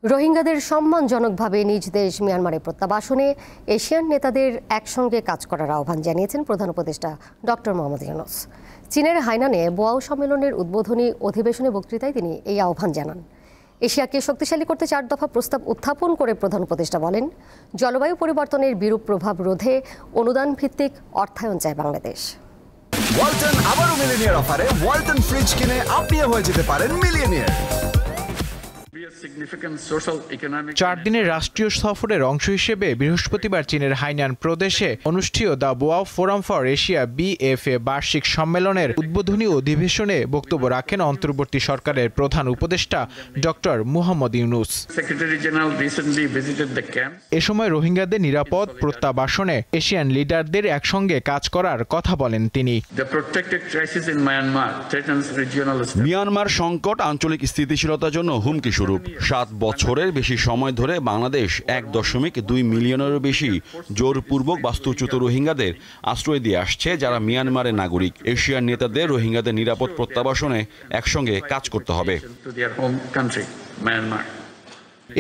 রোহিঙ্গাদের সম্মানজনকভাবে নিজ দেশ মিয়ানমারে প্রত্যাবাসনে এশিয়ান নেতাদের একসঙ্গে কাজ করার আহ্বান জানিয়েছেন প্রধান উপদেষ্টা ডক্টর মোহাম্মদ ইউনূস। চীনের হাইনানে বোয়াও সম্মেলনের উদ্বোধনী অধিবেশনে বক্তৃতায় তিনি এই আহ্বান জানান। এশিয়াকে শক্তিশালী করতে 4 দফা প্রস্তাব উত্থাপন করে প্রধান উপদেষ্টা বলেন, জলবায়ু পরিবর্তনের বিরূপ প্রভাব রোধে অনুদান ভিত্তিক অর্থায়ন চায় বাংলাদেশ। ওয়ালটন আবারও মিলিয়নিয়ার অফারে ওয়ালটন ফ্রিজ কিনে আপনিও হয়ে যেতে পারেন মিলিয়নিয়ার। 4 দিনের রাষ্ট্রীয় সফরের অংশ হিসেবে বৃহস্পতিবার চীনের হাইনান প্রদেশে অনুষ্ঠিত the Boao forum for Asia BFA বার্ষিক সম্মেলনের উদ্বোধনী অধিবেশনে বক্তব্য রাখেন অন্তর্বর্তী সরকারের প্রধান উপদেষ্টা ডক্টর মোহাম্মদ ইউনূস। এ সময় রোহিঙ্গাদের নিরাপদ প্রত্যাবাসনে এশিয়ান লিডারদের একসঙ্গে কাজ করার কথা বলেন তিনি। মিয়ানমার সংকট আঞ্চলিক স্থিতিশীলতার জন্য হুমকি স্বরূপ। 7 বছরের বেশি সময় ধরে বাংলাদেশ 1.2 মিলিয়নেরও বেশি জোরপূর্বক বাস্তুচ্যুত রোহিঙ্গাদের আশ্রয় দিয়ে আসছে, যারা মিয়ানমারের নাগরিক। এশিয়ার নেতাদের রোহিঙ্গাদের নিরাপদ প্রত্যাবাসনে একসঙ্গে কাজ করতে হবে।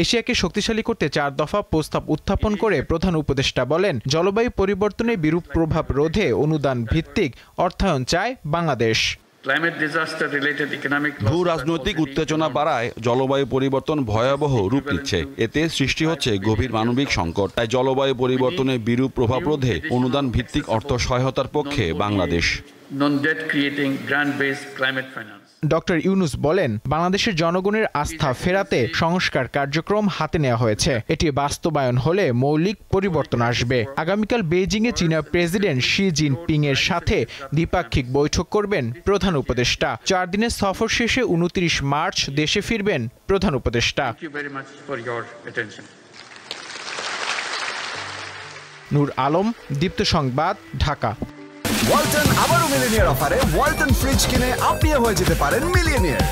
এশিয়াকে শক্তিশালী করতে 4 দফা প্রস্তাব উত্থাপন করে প্রধান উপদেষ্টা বলেন, জলবায়ু পরিবর্তনের বিরূপ প্রভাব রোধে অনুদান ভিত্তিক অর্থায়ন চায় বাংলাদেশ। ভূ রাজনৈতিক উত্তেজনা বাড়ায় জলবায়ু পরিবর্তন ভয়াবহ রূপ নিচ্ছে। এতে সৃষ্টি হচ্ছে গভীর মানবিক সংকট। তাই জলবায়ু পরিবর্তনের বিরূপ প্রভাব রোধে অনুদান ভিত্তিক অর্থ সহায়তার পক্ষে বাংলাদেশ। ডক্টর ইউনূস বলেন, বাংলাদেশের জনগণের আস্থা ফেরাতে সংস্কার কার্যক্রম হাতে নেওয়া হয়েছে। এটি বাস্তবায়ন হলে মৌলিক পরিবর্তন আসবে। আগামীকাল বেইজিংয়ে চীনা প্রেসিডেন্ট শি জিনপিং এর সাথে দ্বিপাক্ষিক বৈঠক করবেন প্রধান উপদেষ্টা। 4 দিনের সফর শেষে 29 মার্চ দেশে ফিরবেন প্রধান উপদেষ্টা। নূর আলম, দীপ্ত সংবাদ, ঢাকা। ওয়ালটন আবারও মিলিয়নিয়ার অফারে ওয়ালটন ফ্রিজ কিনে আপনিও হয়ে যেতে পারেন মিলিয়নিয়ার।